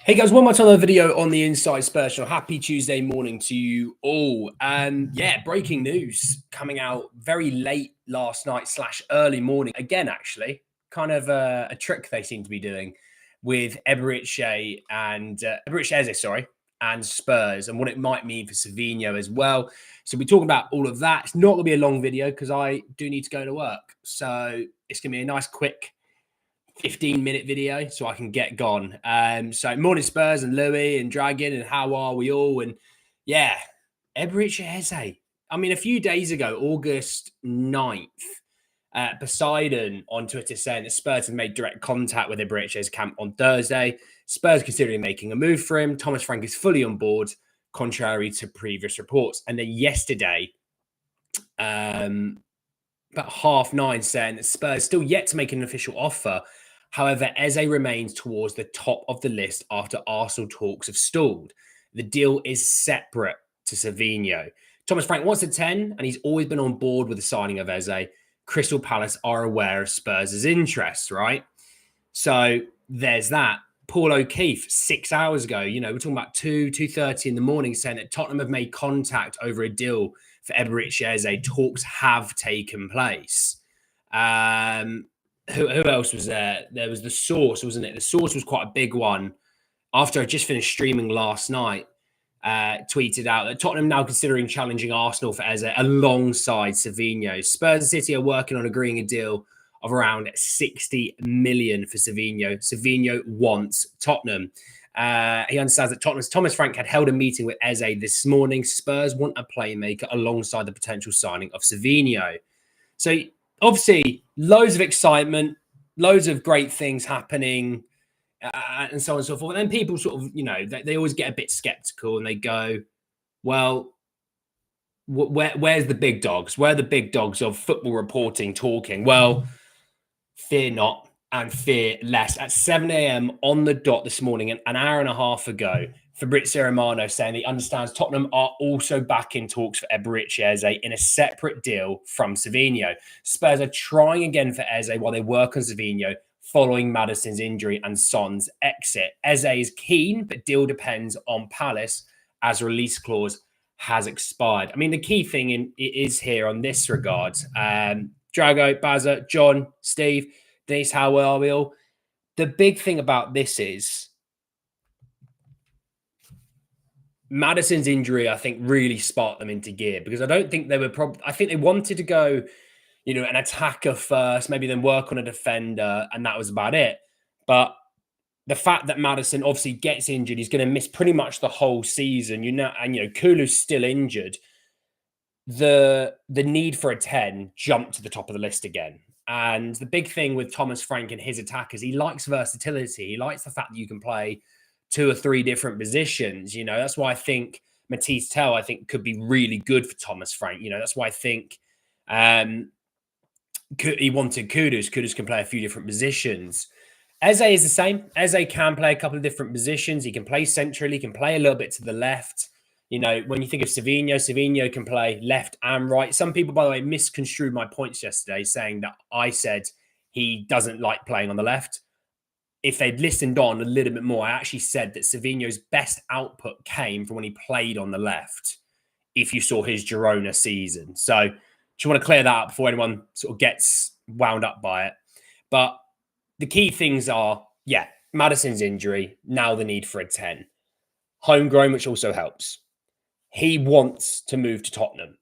Hey guys, one more time, a video on the Inside Spurs channel. Happy Tuesday morning to you all. Yeah, breaking news coming out very late last night / early morning. Again, actually, kind of a trick they seem to be doing with Eberechi and Eze, and Spurs, and what it might mean for Savinho as well. So we're talking about all of that. It's not going to be a long video because I do need to go to work. So it's going to be a nice, quick 15-minute video so I can get gone. So morning Spurs and Louis and Dragon, and how are we all? And yeah, Eberechi Eze. I mean, a few days ago, August 9th, Poseidon on Twitter saying that Spurs have made direct contact with Eberechi Eze's camp on Thursday. Spurs considering making a move for him. Thomas Frank is fully on board, contrary to previous reports. And then yesterday, about 9:30, saying that Spurs still yet to make an official offer. However, Eze remains towards the top of the list after Arsenal talks have stalled. The deal is separate to Savinho. Thomas Frank wants a 10, and he's always been on board with the signing of Eze. Crystal Palace are aware of Spurs' interest, right? So there's that. Paul O'Keefe, 6 hours ago, we're talking about 2:30 in the morning, saying that Tottenham have made contact over a deal for Eberechi Eze. Talks have taken place. Who else was there? There was the Source, wasn't it? The Source was quite a big one. After I just finished streaming last night, tweeted out that Tottenham now considering challenging Arsenal for Eze alongside Savinho. Spurs and City are working on agreeing a deal of around 60 million for Savinho. Savinho wants Tottenham. He understands that Thomas Frank had held a meeting with Eze this morning. Spurs want a playmaker alongside the potential signing of Savinho. So obviously, loads of excitement, loads of great things happening, and so on and so forth. And then people sort of, they always get a bit skeptical and they go, well, where's the big dogs? Where are the big dogs of football reporting talking? Well, fear not and fear less. At 7 a.m. on the dot this morning, an hour and a half ago, Fabrizio Romano saying he understands Tottenham are also back in talks for Eberechi Eze in a separate deal from Savinho. Spurs are trying again for Eze while they work on Savinho following Maddison's injury and Son's exit. Eze is keen, but deal depends on Palace as release clause has expired. I mean, the key thing is here on this regard. Drago, Bazza, John, Steve, Denise, how are we all? The big thing about this is Maddison's injury, I think, really sparked them into gear, because I don't think they were I think they wanted to go, an attacker first, maybe then work on a defender, and that was about it. But the fact that Maddison obviously gets injured, he's going to miss pretty much the whole season, and Kulu's still injured. The need for a 10 jumped to the top of the list again. And the big thing with Thomas Frank and his attack is he likes versatility. He likes the fact that you can play 2 or 3 different positions. That's why I think Matisse Tell, could be really good for Thomas Frank. That's why I think he wanted Kudus. Kudus can play a few different positions. Eze is the same. Eze can play a couple of different positions. He can play centrally. He can play a little bit to the left. When you think of Savinho can play left and right. Some people, by the way, misconstrued my points yesterday, saying that I said he doesn't like playing on the left. If they'd listened on a little bit more, I actually said that Savinho's best output came from when he played on the left, if you saw his Girona season. So just want to clear that up before anyone sort of gets wound up by it. But the key things are, Maddison's injury, now the need for a 10. Homegrown, which also helps. He wants to move to Tottenham.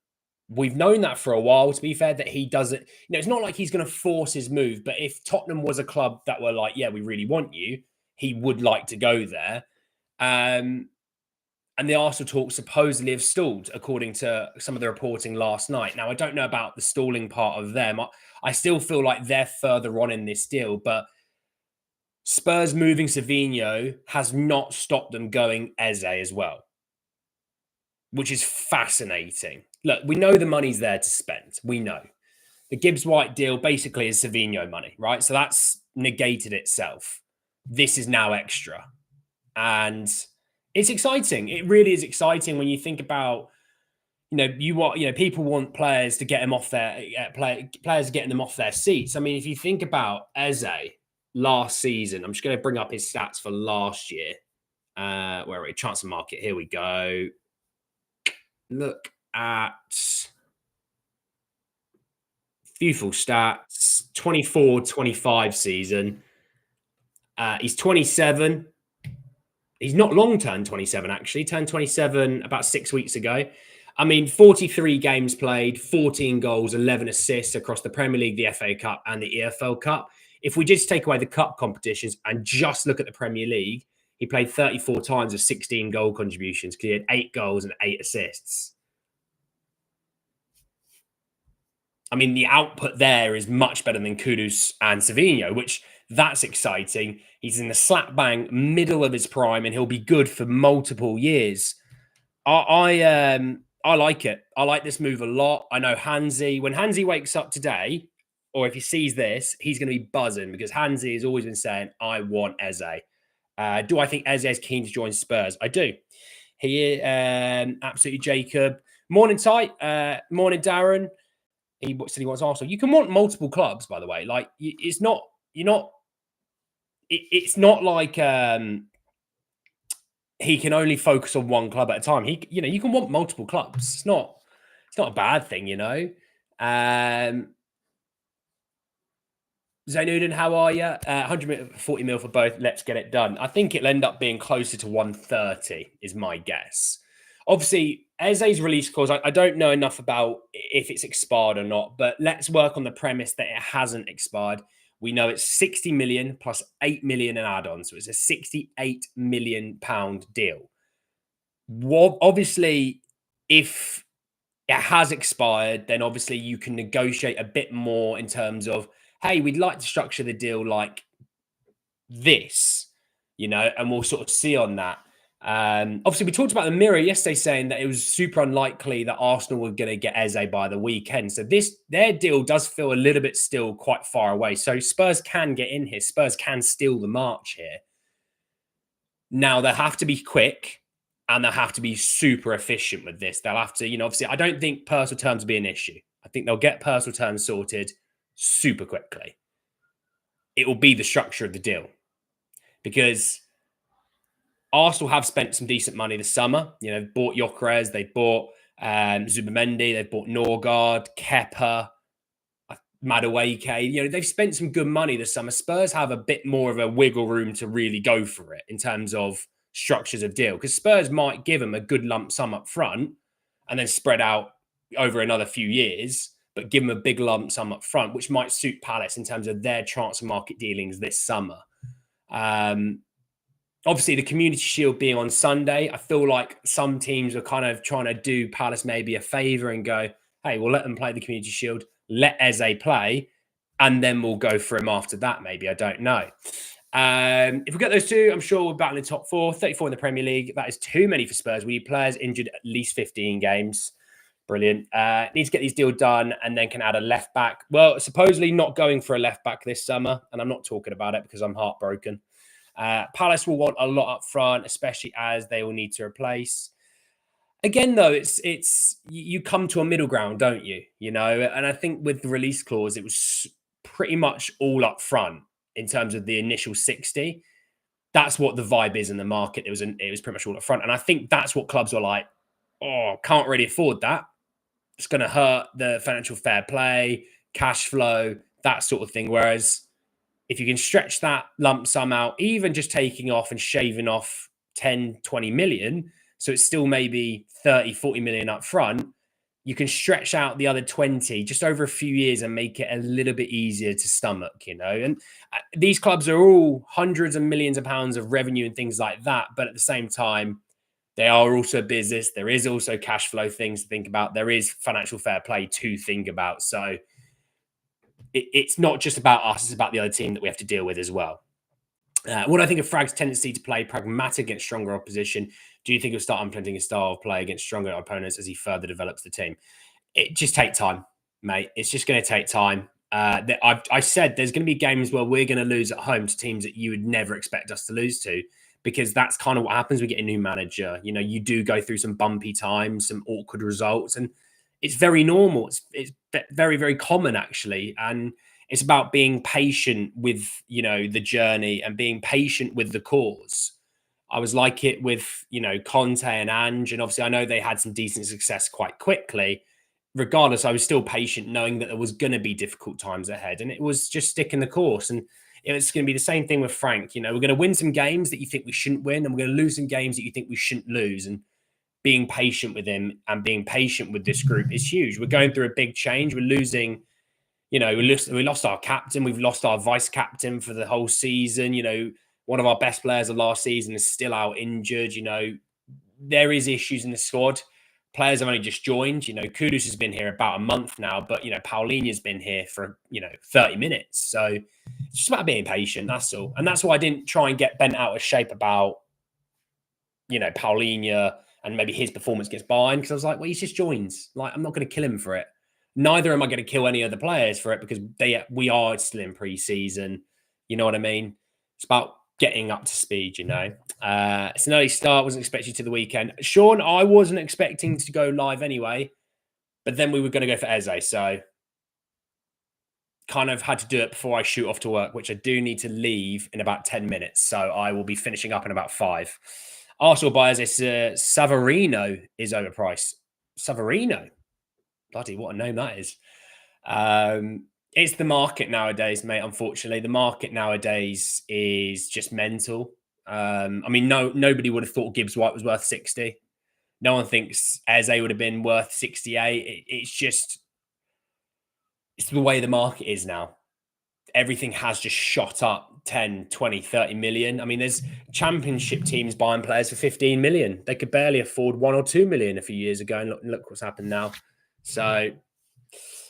We've known that for a while, to be fair, that he doesn't, it's not like he's going to force his move, but if Tottenham was a club that were like, yeah, we really want you, he would like to go there. And the Arsenal talks supposedly have stalled, according to some of the reporting last night. Now, I don't know about the stalling part of them. I still feel like they're further on in this deal, but Spurs moving Savinho has not stopped them going Eze as well, which is fascinating. Look, we know the money's there to spend. We know. The Gibbs-White deal basically is Savinho money, right? So that's negated itself. This is now extra. And it's exciting. It really is exciting when you think about, people want players to get them off their players getting them off their seats. I mean, if you think about Eze last season, I'm just going to bring up his stats for last year. Where are we? Transfer market. Here we go. Look at few full stats. 24-25 season. He's 27. He's not long turned 27, actually. Turned 27 about 6 weeks ago. I mean, 43 games played, 14 goals, 11 assists across the Premier League, the FA Cup, and the EFL Cup. If we just take away the cup competitions and just look at the Premier League, he played 34 times with 16 goal contributions, because he had 8 goals and 8 assists. I mean, the output there is much better than Kudus and Savinho, which that's exciting. He's in the slap bang middle of his prime, and he'll be good for multiple years. I like it. I like this move a lot. I know Hansi, when Hansi wakes up today, or if he sees this, he's going to be buzzing, because Hansi has always been saying, I want Eze. Do I think Eze is keen to join Spurs? I do. He absolutely Jacob. Morning, Tight. Morning, Darren. He said he wants Arsenal. You can want multiple clubs, by the way. Like, it's not, you're not, it's not like he can only focus on one club at a time. You can want multiple clubs. It's not a bad thing, Zainuddin, how are you? 140 mil for both. Let's get it done. I think it'll end up being closer to 130 is my guess. Obviously, Eze's release clause, I don't know enough about if it's expired or not, but let's work on the premise that it hasn't expired. We know it's 60 million plus 8 million in add-ons. So it's a 68 million pound deal. Well, obviously, if it has expired, then obviously you can negotiate a bit more in terms of, hey, we'd like to structure the deal like this, and we'll sort of see on that. Obviously, we talked about the Mirror yesterday saying that it was super unlikely that Arsenal were going to get Eze by the weekend. So their deal does feel a little bit still quite far away. So Spurs can get in here. Spurs can steal the march here. Now, they'll have to be quick and they'll have to be super efficient with this. They'll have to, obviously, I don't think personal terms will be an issue. I think they'll get personal terms sorted super quickly. It will be the structure of the deal, because Arsenal have spent some decent money this summer. They've bought Gyökeres, they bought Zubamendi, they've bought Norgard, Kepa, Madueke. They've spent some good money this summer. Spurs have a bit more of a wiggle room to really go for it in terms of structures of deal, because Spurs might give them a good lump sum up front and then spread out over another few years, but give them a big lump sum up front, which might suit Palace in terms of their transfer market dealings this summer. Obviously, the Community Shield being on Sunday, I feel like some teams are kind of trying to do Palace maybe a favour and go, hey, we'll let them play the Community Shield, let Eze play, and then we'll go for him after that, maybe. I don't know. If we get those two, I'm sure we're battling the top 4. 34 in the Premier League. That is too many for Spurs. We need players injured at least 15 games. Brilliant. Needs to get these deals done and then can add a left back. Well, supposedly not going for a left back this summer, and I'm not talking about it because I'm heartbroken. Palace will want a lot up front, especially as they will need to replace. Again, though, it's you come to a middle ground, don't you? And I think with the release clause, it was pretty much all up front in terms of the initial 60. That's what the vibe is in the market. It was pretty much all up front, and I think that's what clubs were like. Oh, can't really afford that. It's going to hurt the financial fair play, cash flow, that sort of thing. Whereas if you can stretch that lump sum out, even just taking off and shaving off 10, 20 million, so it's still maybe 30, 40 million up front, you can stretch out the other 20 just over a few years and make it a little bit easier to stomach, And these clubs are all hundreds of millions of pounds of revenue and things like that. But at the same time, they are also a business. There is also cash flow things to think about. There is financial fair play to think about. So it's not just about us. It's about the other team that we have to deal with as well. What do I think of Frag's tendency to play pragmatic against stronger opposition? Do you think he'll start implementing a style of play against stronger opponents as he further develops the team? It just takes time, mate. It's just going to take time. I said there's going to be games where we're going to lose at home to teams that you would never expect us to lose to, because that's kind of what happens. We get a new manager. You do go through some bumpy times, some awkward results, and it's very normal. It's very, very common, actually. And it's about being patient with, the journey and being patient with the cause. I was like it with, Conte and Ange. And obviously, I know they had some decent success quite quickly. Regardless, I was still patient, knowing that there was going to be difficult times ahead. And it was just sticking the course. And it's going to be the same thing with Frank. We're going to win some games that you think we shouldn't win, and we're going to lose some games that you think we shouldn't lose. And being patient with him and being patient with this group is huge. We're going through a big change. We're losing, we lost our captain. We've lost our vice captain for the whole season. One of our best players of last season is still out injured. There is issues in the squad. Players have only just joined. Kudus has been here about a month now, but, Paulinho's been here for, 30 minutes. So it's just about being patient. That's all. And that's why I didn't try and get bent out of shape about, Paulinho and maybe his performance gets Bayern, because I was like, well, he's just joined. Like, I'm not going to kill him for it. Neither am I going to kill any other players for it, because we are still in pre-season. You know what I mean? It's about getting up to speed, It's an early start. Wasn't expecting to the weekend. Sean, I wasn't expecting to go live anyway, but then we were going to go for Eze, so kind of had to do it before I shoot off to work, which I do need to leave in about 10 minutes. So I will be finishing up in about 5. Arsenal buyers, Savarino is overpriced. Savarino? Bloody, what a name that is. It's the market nowadays, mate, unfortunately. The market nowadays is just mental. Nobody would have thought Gibbs White was worth 60. No one thinks Eze would have been worth 68. It's the way the market is now. Everything has just shot up 10, 20, 30 million. There's championship teams buying players for 15 million. They could barely afford 1 or 2 million a few years ago. And look what's happened now. So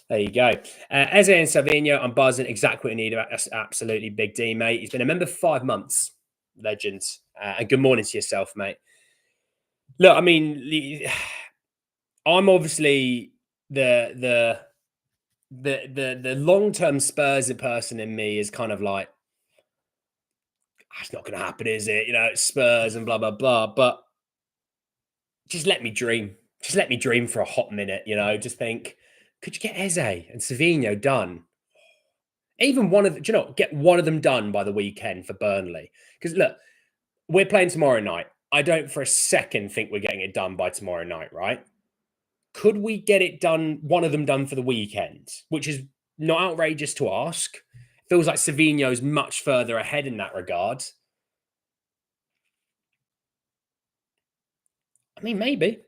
there you go. Eze and Savinho, I'm buzzing. Exactly what you need. That's absolutely big D, mate. He's been a member for 5 months. Legend. And good morning to yourself, mate. Look, I'm obviously the long-term Spurs person in me is kind of like, it's not going to happen, is it? It's Spurs and blah, blah, blah. But just let me dream. Just let me dream for a hot minute, Just think, could you get Eze and Savinho done? Even get one of them done by the weekend for Burnley. Because look, we're playing tomorrow night. I don't for a second think we're getting it done by tomorrow night, right? Could we get it done, one of them done for the weekend, which is not outrageous to ask. Feels like Savinho's much further ahead in that regard. Maybe.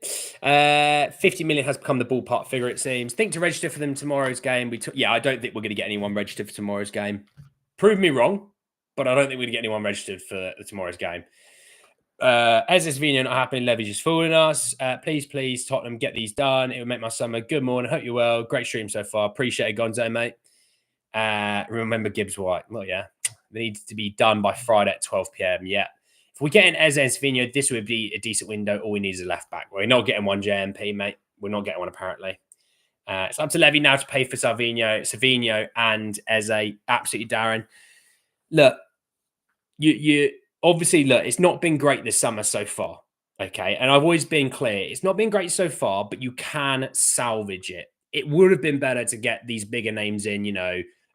50 million has become the ballpark figure, it seems. Think to register for them tomorrow's game. I don't think we're going to get anyone registered for tomorrow's game. Prove me wrong, but I don't think we're going to get anyone registered for tomorrow's game. As this video not happening, Levy just fooling us. Please, Tottenham, get these done. It will make my summer. Good morning. Hope you're well. Great stream so far. Appreciate it, Gonzo, mate. Remember Gibbs White. Well, yeah. They need to be done by Friday at 12 p.m. Yeah. If we get in Eze and Savinho, this would be a decent window. All we need is a left back. We're not getting one JMP, mate. We're not getting one, apparently. It's up to Levy now to pay for Savinho and Eze. Absolutely, Darren. Look, you obviously, it's not been great this summer so far. Okay. And I've always been clear. It's not been great so far, but you can salvage it. It would have been better to get these bigger names in,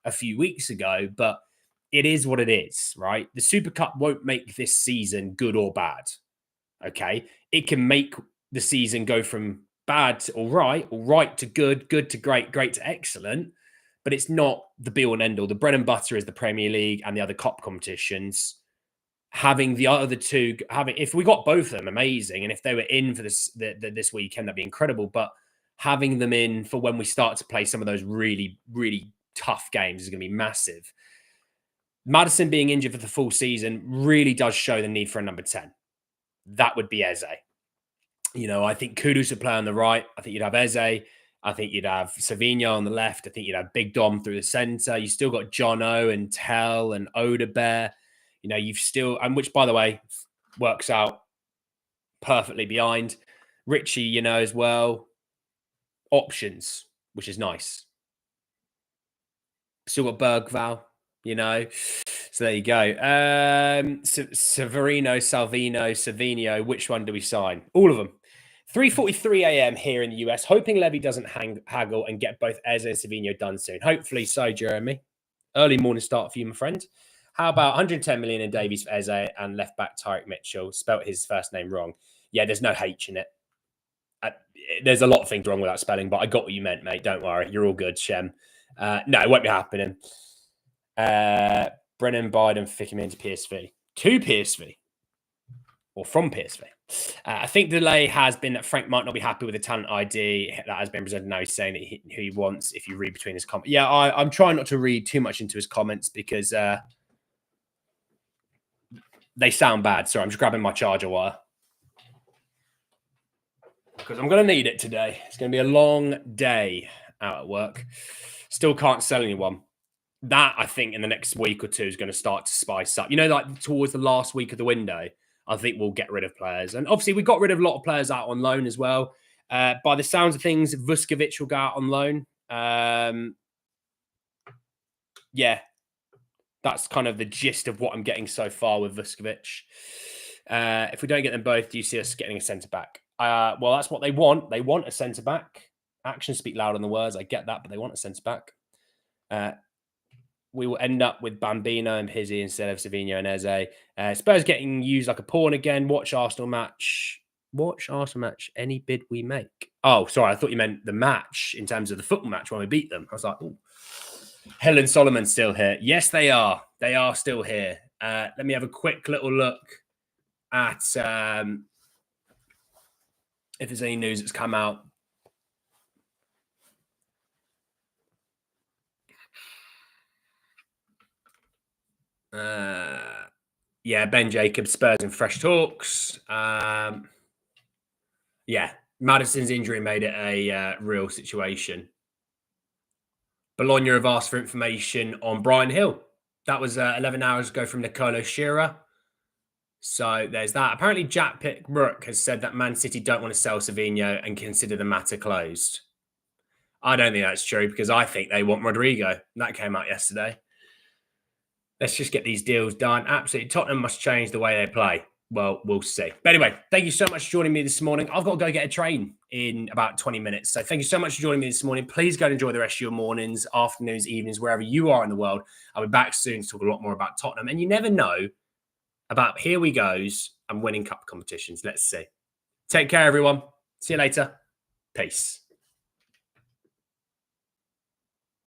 a few weeks ago, but it is what it is, right? The Super Cup won't make this season good or bad. Okay. It can make the season go from bad to all right to good to great to excellent, but it's not the be all and end all. The bread and butter is the Premier League and the other cup competitions. Having the other two, if we got both of them, amazing. And if they were in for this weekend, that'd be incredible. But having them in for when we start to play some of those really, really tough games is going to be massive. Maddison being injured for the full season really does show the need for a number 10. That would be Eze. I think Kudus would play on the right. I think you'd have Eze. I think you'd have Savinho on the left. I think you'd have Big Dom through the centre. You still got Jono and Tell and Odebear. You've still, and which, by the way, works out perfectly behind Richie, as well. Options, which is nice. Still got Bergval, So there you go. Severino, Salvino, Savinho. Which one do we sign? All of them. 3:43 a.m. here in the US. Hoping Levy doesn't haggle and get both Eze and Savinho done soon. Hopefully so, Jeremy. Early morning start for you, my friend. How about 110 million in Davies for Eze and left back Tyreek Mitchell? Spelt his first name wrong. Yeah, there's no H in it. There's a lot of things wrong with that spelling, but I got what you meant, mate. Don't worry. You're all good, Shem. No, it won't be happening. Brennan Biden fitting him into PSV. To PSV. Or from PSV. I think the delay has been that Frank might not be happy with the talent ID that has been presented. Now he's saying that who he wants if you read between his comments. Yeah, I'm trying not to read too much into his comments because they sound bad. Sorry, I'm just grabbing my charger wire. Because I'm going to need it today. It's going to be a long day out at work. Still can't sell anyone. That, I think, in the next week or two is going to start to spice up. You know, like towards the last week of the window, I think we'll get rid of players. And obviously, we got rid of a lot of players out on loan as well. By the sounds of things, Vuskovic will go out on loan. Yeah, that's kind of the gist of what I'm getting so far with Vuskovic. If we don't get them both, do you see us getting a centre-back? Well, that's what they want. They want a centre-back. Actions speak louder than the words. I get that, but they want a centre-back. We will end up with Bambino and Pizzi instead of Savinho and Eze. Spurs getting used like a pawn again. Watch Arsenal match. Any bid we make. Oh, sorry. I thought you meant the match in terms of the football match when we beat them. I was like, oh. Helen Solomon's still here. Yes, they are. They are still here. Let me have a quick little look at if there's any news that's come out. Yeah, Ben Jacobs, Spurs in fresh talks. Yeah, Madison's injury made it a real situation. Bologna have asked for information on Brian Hill. That was 11 hours ago from Nicolo Shearer. So there's that. Apparently, Jack Pickbrook has said that Man City don't want to sell Savinho and consider the matter closed. I don't think that's true because I think they want Rodrigo. That came out yesterday. Let's just get these deals done. Absolutely. Tottenham must change the way they play. Well, we'll see. But anyway, thank you so much for joining me this morning. I've got to go get a train in about 20 minutes. So thank you so much for joining me this morning. Please go and enjoy the rest of your mornings, afternoons, evenings, wherever you are in the world. I'll be back soon to talk a lot more about Tottenham. And you never know about here we goes and winning cup competitions. Let's see. Take care, everyone. See you later. Peace.